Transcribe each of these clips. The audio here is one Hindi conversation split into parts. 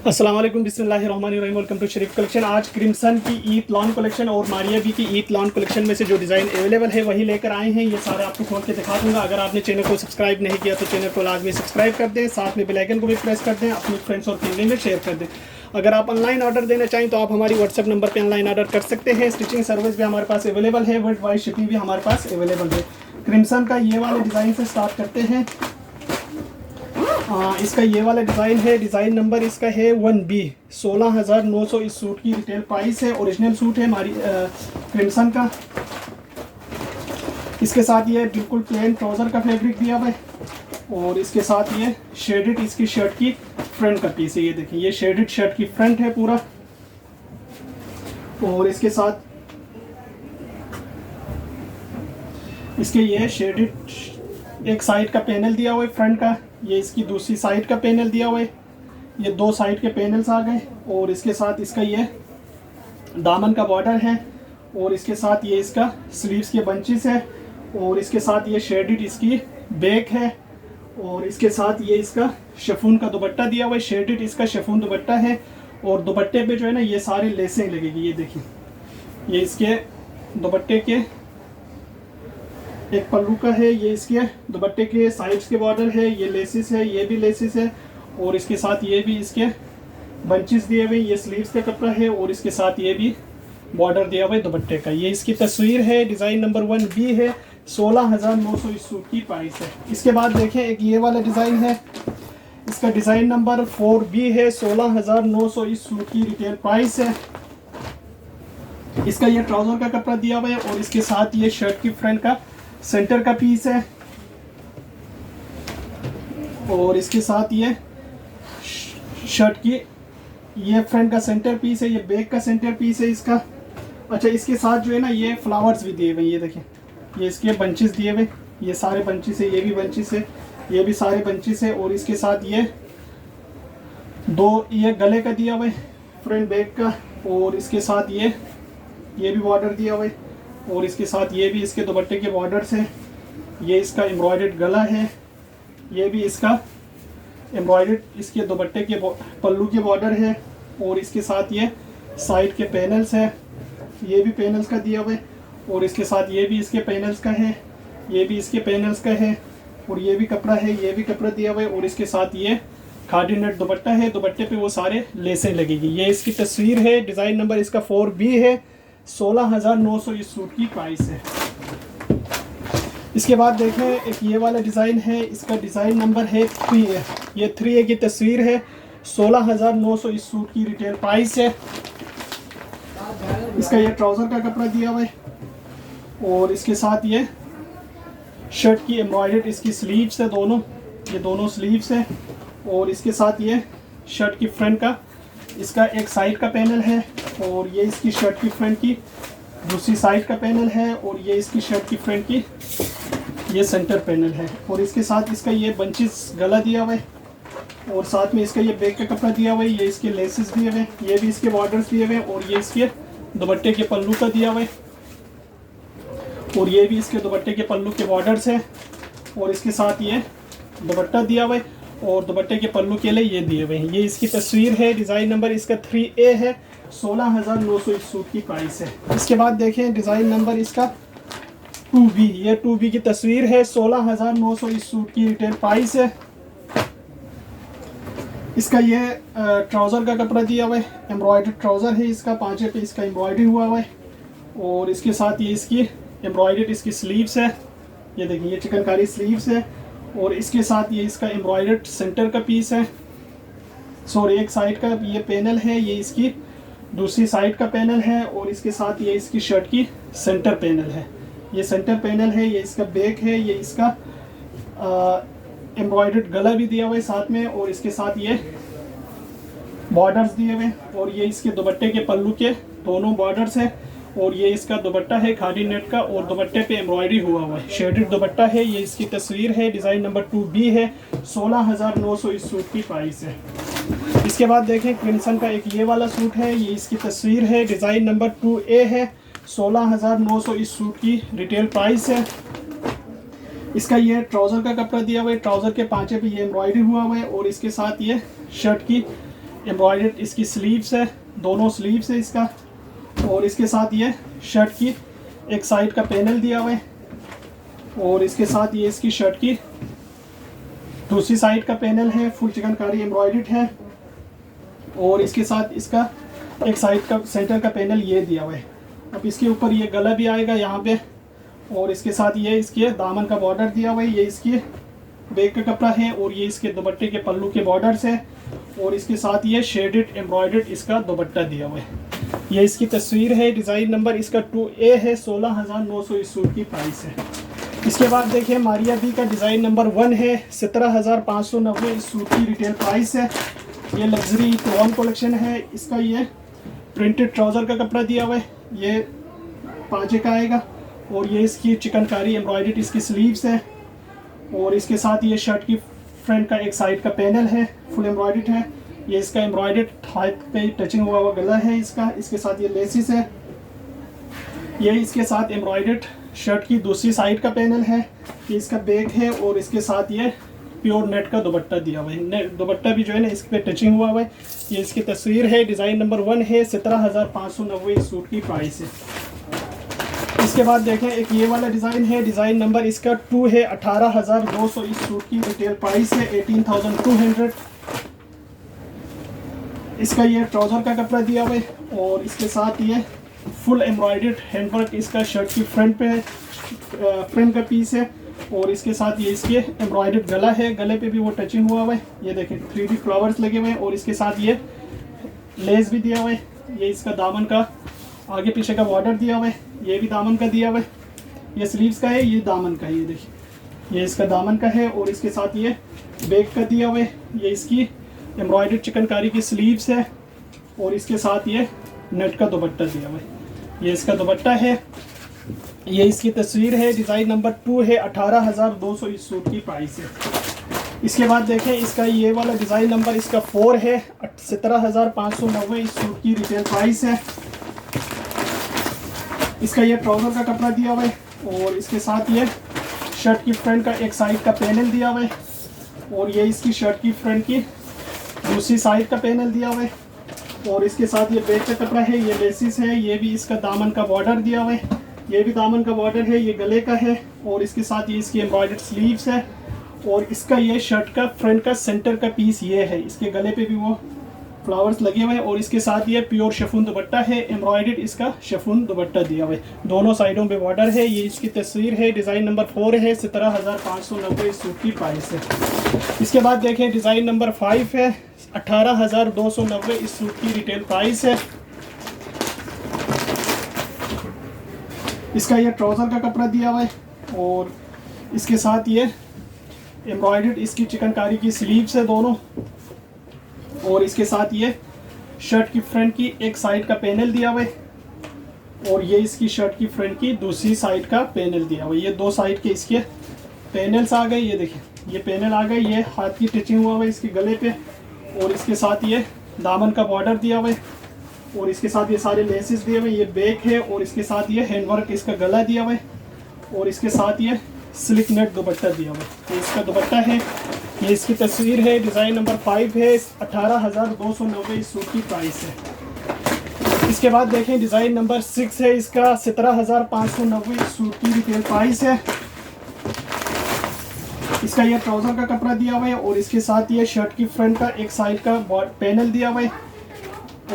अस्सलाम वालेकुम बिस्मिल्लाहिर्रहमानिर्रहीम। Welcome to Sharif collection. आज क्रिम्सन की ईद लॉन कलेक्शन और मारिया बी की ईद लॉन कलेक्शन में से जो डिज़ाइन अवेलेबल है वही लेकर आए हैं। ये सारे आपको खोल के दिखा दूंगा। अगर आपने चैनल को सब्सक्राइब नहीं किया तो चैनल को लाजमी सब्सक्राइब कर दें, साथ में बेल आइकन को भी प्रेस कर दें, अपने फ्रेंड्स और फैमिली में शेयर कर दें। अगर आप ऑनलाइन ऑर्डर देना चाहें तो आप हमारी व्हाट्सएप नंबर पर ऑनलाइन ऑर्डर कर सकते हैं। स्टिचिंग सर्विस भी हमारे पास अवेलेबल है, वर्ल्ड वाइड शिपिंग भी हमारे पास अवेलेबल है। क्रिम्सन का ये वाले डिज़ाइन से स्टार्ट करते हैं। इसका ये वाला डिज़ाइन है, डिज़ाइन नंबर इसका है 1B। 16,900 इस सूट की रिटेल प्राइस है। ओरिजिनल सूट है हमारी क्रिम्सन का। इसके साथ ये बिल्कुल प्लेन ट्राउज़र का फैब्रिक दिया हुआ है और इसके साथ ये शेडेड इसकी शर्ट की फ्रंट का पीस है। ये देखिए, ये शेडेड शर्ट की फ्रंट है पूरा। और इसके साथ इसके ये शेडेड एक साइड का पैनल दिया हुआ है फ्रंट का, ये इसकी दूसरी साइड का पैनल दिया हुआ है। ये दो साइड के पैनल्स आ गए और इसके साथ इसका ये दामन का बॉर्डर है और इसके साथ ये इसका स्लीव्स के बंचेस है और इसके साथ ये शेडेड इसकी बैक है और इसके साथ ये इसका शिफॉन का दुपट्टा दिया हुआ है। शेडेड इसका शिफॉन दुपट्टा है और दुपट्टे पे जो है ना ये सारे लेसें लगेगी। ये देखिए, ये इसके दुपट्टे के एक पल्लू का है, ये इसके दुपट्टे के साइड्स के बॉर्डर है, ये लेसिस है, ये भी लेसिस है और इसके साथ ये भी इसके बंचेस दिए हुए, ये स्लीव्स का कपड़ा है और इसके साथ ये भी बॉर्डर दिया हुआ है दुपट्टे का। ये इसकी तस्वीर है, डिज़ाइन नंबर 1B है। 16,900 इस सूट की प्राइस है। इसके बाद देखें, एक ये वाला डिज़ाइन है, इसका डिज़ाइन नंबर 4B है। 16,900 इस सूट की रिटेल प्राइस है। इसका ये ट्राउज़र का कपड़ा दिया हुआ है और इसके साथ ये शर्ट की फ्रंट का सेंटर का पीस है और इसके साथ ये शर्ट की ये फ्रंट का सेंटर पीस है, ये बैक का सेंटर पीस है इसका। अच्छा, इसके साथ जो है ना ये फ्लावर्स भी दिए हुए, ये देखें, ये इसके बंचेस दिए हुए, ये सारे बंचेस है, ये भी बंचेस है, ये भी सारे बंचेस है और इसके साथ ये दो ये गले का दिया हुआ है फ्रंट बैक का और इसके साथ ये भी बॉर्डर दिया हुआ है और इसके साथ ये भी इसके दुपट्टे के बॉर्डर्स हैं। ये इसका एम्ब्रॉयडर्ड गला है, ये भी इसका एम्ब्रॉयडर्ड इसके दुपट्टे के पल्लू के बॉर्डर है और इसके साथ ये साइड के पैनल्स है, ये भी पैनल्स का दिया हुआ है और इसके साथ ये भी इसके पैनल्स का है, ये भी इसके पैनल्स का है और ये भी कपड़ा है, ये भी कपड़ा दिया हुआ है और इसके साथ ये खादी नेट दुपट्टा है, दुपट्टे पे वो सारे लेसें लगेगी। ये इसकी तस्वीर है, डिज़ाइन नंबर इसका 4B है। 16,900 इस सूट की प्राइस है। इसके बाद देखें, एक ये वाला डिज़ाइन है, इसका डिज़ाइन नंबर है 3A। ये 3A की तस्वीर है। 16,900 इस सूट की रिटेल प्राइस है। इसका ये ट्राउज़र का कपड़ा दिया हुआ है और इसके साथ ये शर्ट की एम्ब्रॉयडर्ड इसकी स्लीव्स है, दोनों ये दोनों स्लीव्स है और इसके साथ ये शर्ट की फ्रंट का इसका एक साइड का पैनल है और ये इसकी शर्ट की फ्रंट की दूसरी साइड का पैनल है और ये इसकी शर्ट की फ्रंट की ये सेंटर पैनल है और इसके साथ इसका ये बंचेस गला दिया हुआ है और साथ में इसका ये बैक का कपड़ा दिया हुआ है, ये इसके लेसेस दिए हुए हैं, ये भी इसके बॉर्डर्स दिए हुए हैं और ये इसके दुपट्टे के पल्लू का दिया हुआ है और ये भी इसके दुपट्टे के पल्लू के बॉर्डर्स हैं और इसके साथ ये दुपट्टा दिया हुआ है और दुपट्टे के पल्लू के लिए ये दिए हुए हैं। ये इसकी तस्वीर है, डिज़ाइन नंबर इसका 3A है। 16,900 इस सूट की प्राइस है। इसके बाद देखें, डिज़ाइन नंबर इसका 2B, ये 2B की तस्वीर है। 16,900 इस सूट की रिटेल प्राइस है। इसका ये ट्राउज़र का कपड़ा दिया हुआ है, एम्ब्रॉयडर्ड ट्राउज़र है इसका, पांचे पे इसका एम्ब्रॉयडरी हुआ हुआ है और इसके साथ ये इसकी एम्ब्रॉयडर्ड इसकी स्लीव्स है, ये देखिए, ये चिकनकारी स्लीव्स है और इसके साथ ये इसका एम्ब्रॉयडर्ड सेंटर का पीस है। सॉरी, एक साइड का ये पैनल है, ये इसकी दूसरी साइड का पैनल है और इसके साथ ये इसकी शर्ट की सेंटर पैनल है, ये सेंटर पैनल है, ये इसका बैक है, ये इसका एम्ब्रॉयडर्ड गला भी दिया हुआ है साथ में और इसके साथ ये बॉर्डर्स दिए हुए और ये इसके दुपट्टे के पल्लू के दोनों बॉर्डर्स है और ये इसका दुपट्टा है खादी नेट का और दुपट्टे पे एम्ब्रॉयडरी हुआ हुआ है, शेडेड दुपट्टा है। ये इसकी तस्वीर है, डिज़ाइन नंबर 2B है। 16,900 इस सूट की प्राइस है। इसके बाद देखें, क्रिम्सन का एक ये वाला सूट है, ये इसकी तस्वीर है, डिज़ाइन नंबर 2A है। 16,900 इस सूट की रिटेल प्राइस है। इसका ये ट्राउज़र का कपड़ा दिया हुआ है, ट्राउज़र के पांचे पे ये एम्ब्रॉयडरी हुआ हुआ है और इसके साथ ये शर्ट की एम्ब्रॉयडर्ड इसकी स्लीव्स है, दोनों स्लीव्स है इसका। और इसके साथ ये शर्ट की एक साइड का पैनल दिया हुआ है और इसके साथ ये इसकी शर्ट की दूसरी साइड का पैनल है, फुल चिकनकारी एम्ब्रॉयडर्ड है। और इसके साथ इसका एक साइड का सेंटर का पैनल ये दिया हुआ है। अब इसके ऊपर ये गला भी आएगा यहाँ पे और इसके साथ ये इसके दामन का बॉर्डर दिया हुआ है, ये इसके बैक का कपड़ा है और ये इसके दुपट्टे के पल्लू के बॉर्डर्स है। और इसके साथ ये शेडेड एम्ब्रॉयडर्ड इसका दुपट्टा दिया हुआ है। ये इसकी तस्वीर है, डिज़ाइन नंबर इसका 2A है, 16,900 इस सूट की प्राइस है। इसके बाद देखिए मारिया बी का डिज़ाइन नंबर 1 है, 17,590 इस सूट की रिटेल प्राइस है। ये लग्जरी टॉन कलेक्शन है, इसका ये प्रिंटेड ट्राउज़र का कपड़ा दिया हुआ है, ये पाँचे का आएगा। और ये इसकी चिकनकारी एम्ब्रॉयडर्ड इसकी स्लीव्स है और इसके साथ ये शर्ट की फ्रंट का एक साइड का पैनल है, फुल एम्ब्रॉयडर्ड है। ये इसका एम्ब्रॉयडर्ड हाथ पे टचिंग हुआ गला है इसका। इसके साथ ये लेसिस है, ये इसके साथ एम्ब्रॉयडर्ड शर्ट की दूसरी साइड का पैनल है, ये इसका बैक है। और इसके साथ ये प्योर नेट का दुपट्टा दिया हुआ है, दुपट्टा भी जो है ना इस पे टचिंग हुआ है। ये इसकी तस्वीर है, डिज़ाइन नंबर 1 है, 17,590 इस सूट की प्राइस है। इसके बाद देखें एक ये वाला डिज़ाइन है, डिज़ाइन नंबर इसका 2 है, 18,200 इस सूट की रिटेल प्राइस है, 18,200। इसका ये ट्राउज़र का कपड़ा दिया हुआ है और इसके साथ ये फुल एम्ब्रॉयडर्ड हैंडवर्क इसका शर्ट की फ्रंट पे है, फ्रंट का पीस है। और इसके साथ ये इसके एम्ब्रॉयडर्ड गला है, गले पे भी वो टचिंग हुआ हुआ है, ये देखें 3D फ्लावर्स लगे हुए हैं। और इसके साथ ये लेस भी दिया हुआ है, ये इसका दामन का आगे पीछे का बॉर्डर दिया हुआ है, ये भी दामन का दिया हुआ है। ये स्लीव्स का है, ये दामन का है, ये देखिए ये इसका दामन का है। और इसके साथ ये बैक का दिया हुआ है, ये इसकी एम्ब्रॉयडर्ड चिकनकारी की स्लीव्स है। और इसके साथ ये नेट का दुपट्टा दिया हुआ है, ये इसका दुपट्टा है। ये इसकी तस्वीर है, डिज़ाइन नंबर 2 है, 18,200 इस सूट की प्राइस है। इसके बाद देखें इसका ये वाला डिज़ाइन नंबर इसका 4 है, 17,590 इस सूट की रिटेल प्राइस है। इसका ये ट्राउज़र का कपड़ा दिया हुआ है और इसके साथ ये शर्ट की फ्रंट का एक साइड का पैनल दिया हुआ है और ये इसकी शर्ट की फ्रंट की दूसरी साइड का पैनल दिया हुआ है। और इसके साथ ये बैक का कपड़ा है, ये लेसिस है, ये भी इसका दामन का बॉर्डर दिया हुआ है, ये भी दामन का बॉर्डर है, ये गले का है। और इसके साथ ये इसकी एम्ब्रॉयडर्ड स्लीव्स है और इसका ये शर्ट का फ्रंट का सेंटर का पीस ये है, इसके गले पे भी वो फ्लावर्स लगे हुए हैं। और इसके साथ ये प्योर शिफॉन दुपट्टा है, एम्ब्रॉयडर्ड इसका शिफॉन दुपट्टा दिया हुआ है, दोनों साइडों पे बॉर्डर है। ये इसकी तस्वीर है, डिज़ाइन नंबर 4 है, 17,590 इस सूट की प्राइस है। इसके बाद देखें डिज़ाइन नंबर 5 है, 18,290 इस सूट की रिटेल प्राइस है। इसका ये ट्राउज़र का कपड़ा दिया हुआ है और इसके साथ ये एम्ब्रॉयडर्ड इसकी चिकनकारी की स्लीव्स है दोनों। और इसके साथ ये शर्ट की फ्रंट की एक साइड का पैनल दिया हुआ है और ये इसकी शर्ट की फ्रंट की दूसरी साइड का पैनल दिया हुआ है। ये दो साइड के इसके पैनल्स आ गए, ये देखिए ये पैनल आ गए, ये हाथ की टिचिंग हुआ है इसके गले पे। और इसके साथ ये दामन का बॉर्डर दिया हुआ है और इसके साथ ये सारे लेसेस दिए हुए, ये बैक है। और इसके साथ ये हैंडवर्क इसका गला दिया हुआ है और इसके साथ ये स्लिक नेट दुपट्टा दिया हुआ है, ये इसका दुपट्टा है। ये इसकी तस्वीर है, डिज़ाइन नंबर 5 है, 18,290 इस सूट की प्राइस है। इसके बाद देखें डिज़ाइन नंबर 6 है, इसका 17,590 इस सूट की रिटेल प्राइस है। इसका ये ट्राउज़र का कपड़ा दिया हुआ है और इसके साथ ये शर्ट की फ्रंट का एक साइड का पैनल दिया हुआ है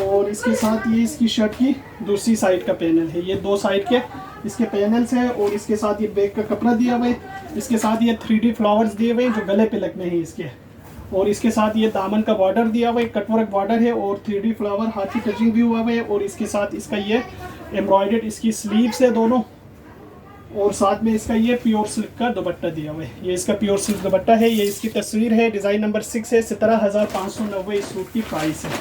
और इसके साथ ये इसकी शर्ट की दूसरी साइड का पैनल है, ये दो साइड के इसके पैनल्स हैं। और इसके साथ ये बैक का कपड़ा दिया हुआ है, इसके साथ ये 3D फ्लावर्स दिए हुए हैं जो गले पे लगने हैं इसके। और इसके साथ ये दामन का बॉर्डर दिया हुआ है, कटवर्क बॉर्डर है और 3D फ्लावर हाथ की टचिंग भी हुआ है। और इसके साथ इसका ये एम्ब्रॉयडर्ड इसकी स्लीव्स है दोनों और साथ में इसका ये प्योर सिल्क का दुपट्टा दिया हुआ है, ये इसका प्योर सिल्क दुपट्टा है। ये इसकी तस्वीर है, डिज़ाइन नंबर 6 है, 17,590 इस सूट की प्राइस है।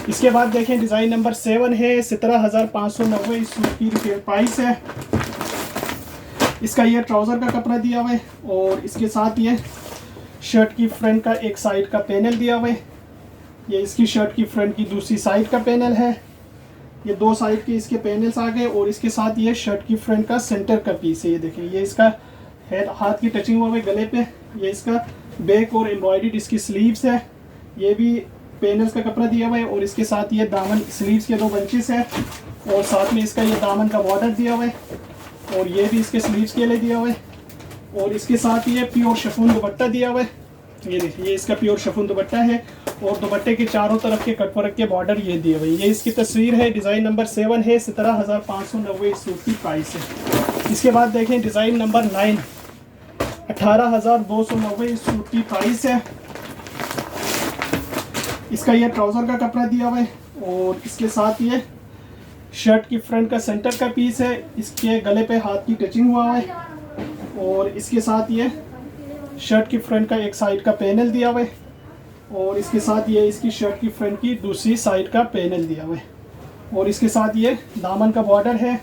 इसके बाद देखें डिज़ाइन नंबर 7 है, 17,590 इस सूट की रिटेल प्राइस है। इसका ये ट्राउज़र का कपड़ा दिया हुआ है और इसके साथ ये शर्ट की फ्रंट का एक साइड का पैनल दिया हुआ है, ये इसकी शर्ट की फ्रंट की दूसरी साइड का पैनल है, ये दो साइड के इसके पैनल्स आ गए। और इसके साथ ये शर्ट की फ्रंट का सेंटर का पीस है, ये देखें ये इसका हेड हाथ की टचिंग हुआ है गले पे, ये इसका बैक और एम्ब्रॉयडर्ड इसकी स्लीव्स है, ये भी पैनल्स का कपड़ा दिया हुआ है और इसके साथ ये दामन स्लीव्स के 2 बंचेस है और साथ में इसका ये दामन का बॉर्डर दिया हुआ है और ये भी इसके स्लीव्स के लिए दिया हुआ है और इसके साथ ये प्योर शिफॉन दुपट्टा दिया हुआ है। ये देखिए, ये इसका प्योर शिफॉन दुपट्टा है और दुपट्टे के चारों तरफ के कटवर्क के बॉर्डर ये दिए हुए। ये इसकी तस्वीर है, डिज़ाइन नंबर 7 है, 17,590 इस सूट की प्राइस है। इसके बाद देखें डिज़ाइन नंबर 9, 18,290 इस सूट की प्राइस है। इसका ये ट्राउज़र का कपड़ा दिया हुआ है और इसके साथ ये शर्ट की फ्रंट का सेंटर का पीस है, इसके गले पे हाथ की टचिंग हुआ है और इसके साथ ये शर्ट की फ्रंट का एक साइड का पैनल दिया हुआ है और इसके साथ ये इसकी शर्ट की फ्रंट की दूसरी साइड का पैनल दिया हुआ है और इसके साथ ये दामन का बॉर्डर है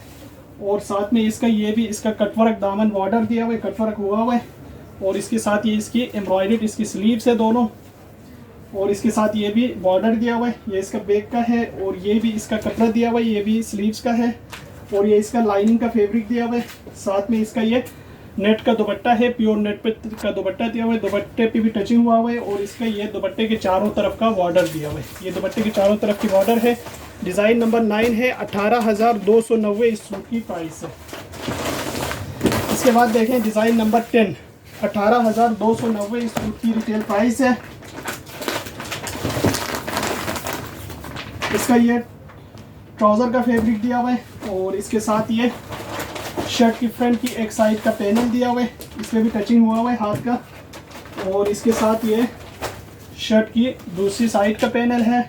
और साथ में इसका ये भी इसका कटवर्क दामन बॉर्डर दिया हुआ है, कटवर्क हुआ हुआ है और इसके साथ ये इसकी एम्ब्रॉयडर्ड इसकी स्लीव्स है दोनों और इसके साथ ये भी बॉर्डर दिया हुआ है। ये इसका बैक का है और ये भी इसका कपड़ा दिया हुआ है, ये भी स्लीव्स का है और ये इसका लाइनिंग का फैब्रिक दिया हुआ है। साथ में इसका ये नेट का दुपट्टा है, प्योर नेट पे का दुपट्टा दिया हुआ है, दुपट्टे पे भी टचिंग हुआ हुआ है और इसका ये दुपट्टे के चारों तरफ का बॉर्डर दिया हुआ है। ये दुपट्टे के चारों तरफ की बॉर्डर है। डिज़ाइन नंबर 9 है, 18,290 इस सूट की प्राइस है। इसके बाद देखें डिज़ाइन नंबर 10, 18,290 इस सूट की रिटेल प्राइस है। इसका ये ट्राउज़र का फैब्रिक दिया हुआ है और इसके साथ ये शर्ट की फ्रंट की एक साइड का पैनल दिया हुआ है, इसमें भी टचिंग हुआ हुआ है हाथ का और इसके साथ ये शर्ट की दूसरी साइड का पैनल है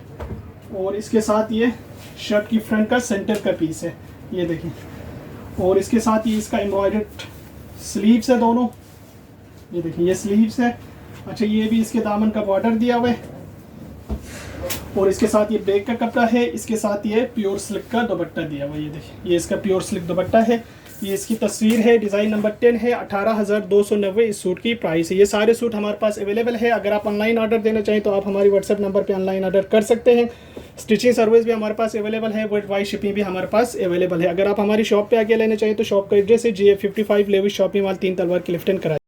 और इसके साथ ये शर्ट की फ्रंट का सेंटर का पीस है, ये देखें और इसके साथ ये इसका एम्ब्रॉयडर्ड स्लीव्स है दोनों, ये देखिए ये स्लीव्स है। अच्छा, ये भी इसके दामन का बॉर्डर दिया हुआ है और इसके साथ ये बैक का कपड़ा है, इसके साथ ये प्योर सिल्क का दुपट्टा दिया हुआ है। ये देखिए, ये इसका प्योर सिल्क दुपट्टा है। ये इसकी तस्वीर है, डिज़ाइन नंबर 10 है, 18,290 इस सूट की प्राइस है। ये सारे सूट हमारे पास अवेलेबल है। अगर आप ऑनलाइन ऑर्डर देना चाहें तो आप हमारी व्हाट्सएप नंबर पे ऑनलाइन ऑर्डर कर सकते हैं। स्टिचिंग सर्विस भी हमारे पास अवेलेबल है, वर्ल्ड वाइड शिपिंग भी हमारे पास अवेलेबल है। अगर आप हमारी शॉप पे आके लेना चाहें तो शॉप का एड्रेस है GF55 लेविस शॉपिंग मॉल 3 तलवार क्लिफ्टन कराची।